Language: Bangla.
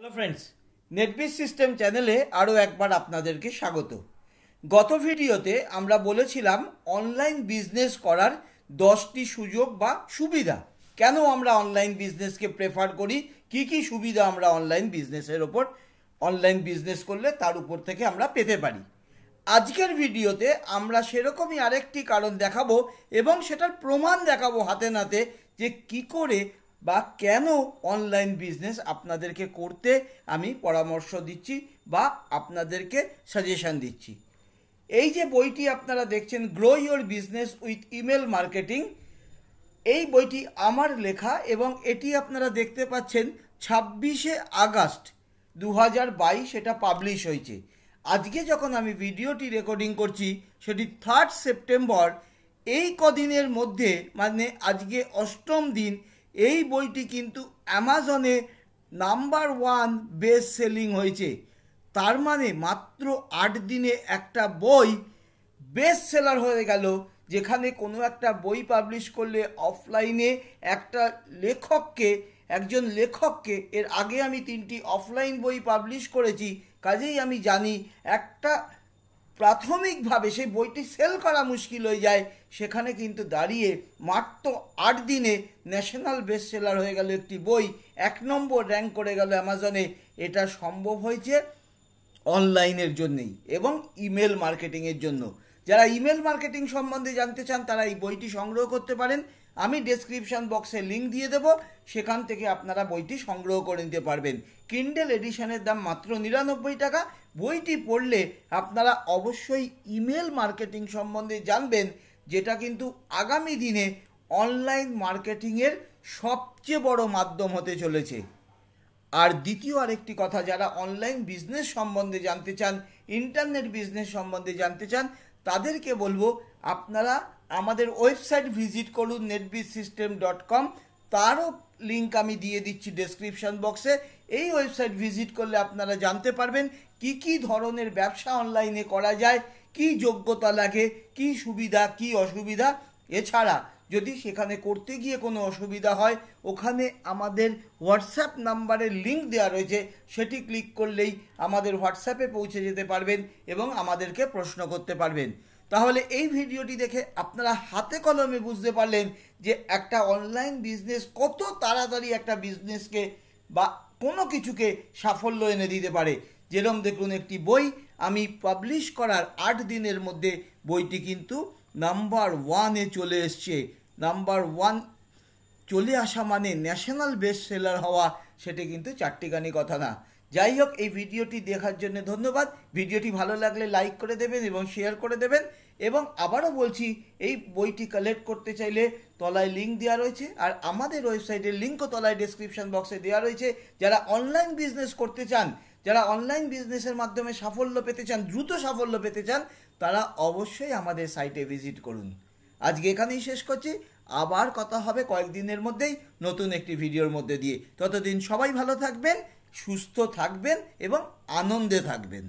হ্যালো ফ্রেন্ডস, নেটবিজ সিস্টেম চ্যানেলে আরও একবার আপনাদেরকে স্বাগত। গত ভিডিওতে আমরা বলেছিলাম অনলাইন বিজনেস করার 10টি সুযোগ বা সুবিধা, কেন আমরা অনলাইন বিজনেসকে প্রেফার করি, কি কি সুবিধা আমরা অনলাইন বিজনেসের ওপর অনলাইন বিজনেস করলে তার উপর থেকে আমরা পেতে পারি। আজকের ভিডিওতে আমরা সেরকমই আরেকটি কারণ দেখাবো এবং সেটার প্রমাণ দেখাবো হাতে নাতে যে কি করে বা কেন অনলাইন বিজনেস আপনাদেরকে করতে আমি পরামর্শ দিচ্ছি বা আপনাদেরকে সাজেশন দিচ্ছি। এই যে বইটি আপনারা দেখছেন, grow your business with email marketing, এই বইটি আমার লেখা এবং এটি আপনারা দেখতে পাচ্ছেন 26শে আগস্ট 2022 এটা পাবলিশ হয়েছে। আজকে যখন আমি ভিডিওটি রেকর্ডিং করছি সেটি 3 সেপ্টেম্বর। এই কদিনের মধ্যে, মানে আজকে 8ম দিন, এই বইটি কিন্তু অ্যামাজনে নাম্বার 1 বেস্ট সেলিং হয়েছে। তার মানে মাত্র 8 দিনে একটা বই বেস্ট সেলার হয়ে গেল। যেখানে কোনো একটা বই পাবলিশ করলে অফলাইনে একজন লেখককে এর আগে আমি 3টি অফলাইন বই পাবলিশ করেছি, কাজেই আমি জানি একটা প্রাথমিকভাবে সেই বইটি সেল করা মুশকিল হয়ে যায়। সেখানে কিন্তু দাঁড়িয়ে মাত্র 8 দিনে ন্যাশনাল বেস্ট সেলার হয়ে গেল একটি বই, 1 নম্বর র্যাঙ্ক করে গেল অ্যামাজনে। এটা সম্ভব হয়েছে অনলাইনের জন্যেই এবং ইমেল মার্কেটিংয়ের জন্য। যারা ইমেল মার্কেটিং সম্বন্ধে জানতে চান তারা এই বইটি সংগ্রহ করতে পারেন। আমি ডেসক্রিপশন বক্সে লিঙ্ক দিয়ে দেবো, সেখান থেকে আপনারা বইটি সংগ্রহ করে নিতে পারবেন। কিন্ডেল এডিশনের দাম মাত্র 99 টাকা। বইটি পড়লে আপনারা অবশ্যই ইমেল মার্কেটিং সম্বন্ধে জানবেন, যেটা কিন্তু আগামী দিনে অনলাইন মার্কেটিংয়ের সবচেয়ে বড় মাধ্যম হতে চলেছে। আর দ্বিতীয় আরেকটি কথা, যারা অনলাইন বিজনেস সম্বন্ধে জানতে চান, ইন্টারনেট বিজনেস সম্বন্ধে জানতে চান, তাদেরকে বলবো আপনারা আমাদের ওয়েবসাইট ভিজিট করুন netbizsystem.com। তারও লিঙ্ক আমি দিয়ে দিচ্ছি ডেসক্রিপশন বক্সে। এই ওয়েবসাইট ভিজিট করলে আপনারা জানতে পারবেন কি কি ধরনের ব্যবসা অনলাইনে করা যায়, কি যোগ্যতা লাগে, কি সুবিধা কি অসুবিধা। এছাড়া যদি সেখানে করতে গিয়ে কোনো অসুবিধা হয়, ওখানে আমাদের হোয়াটসঅ্যাপ নাম্বারের লিঙ্ক দেওয়া রয়েছে, সেটি ক্লিক করলেই আমাদের হোয়াটসঅ্যাপে পৌঁছে যেতে পারবেন এবং আমাদেরকে প্রশ্ন করতে পারবেন। তাহলে এই ভিডিওটি দেখে আপনারা হাতে কলমে বুঝতে পারলেন যে একটা অনলাইন বিজনেস কত তাড়াতাড়ি একটা বিজনেসকে বা কোনো কিছুকে সাফল্য এনে দিতে পারে। যেরকম দেখুন, একটি বই আমি পাবলিশ করার 8 দিনের মধ্যে বইটি কিন্তু নাম্বার 1-এ চলে এসছে। নাম্বার 1 চলে আসা মানে ন্যাশনাল বেস্ট সেলার হওয়া, সেটা কিন্তু চারটিখানি কথা না। যাই হোক, এই ভিডিওটি দেখার জন্য ধন্যবাদ। ভিডিওটি ভালো লাগলে লাইক করে দেবেন এবং শেয়ার করে দেবেন। এবং আবারও বলছি, এই বইটি কালেক্ট করতে চাইলে তলায় লিঙ্ক দেওয়া রয়েছে, আর আমাদের ওয়েবসাইটের লিঙ্কও তলায় ডেসক্রিপশন বক্সে দেওয়া রয়েছে। যারা অনলাইন বিজনেস করতে চান, যারা অনলাইন বিজনেসের মাধ্যমে সাফল্য পেতে চান, দ্রুত সাফল্য পেতে চান, তারা অবশ্যই আমাদের সাইটে ভিজিট করুন। আজকে এখানেই শেষ করছি। আবার কথা হবে কয়েকদিনের মধ্যেই নতুন একটি ভিডিওর মধ্যে দিয়ে। ততদিন সবাই ভালো থাকবেন, সুস্থ থাকবেন এবং আনন্দে থাকবেন।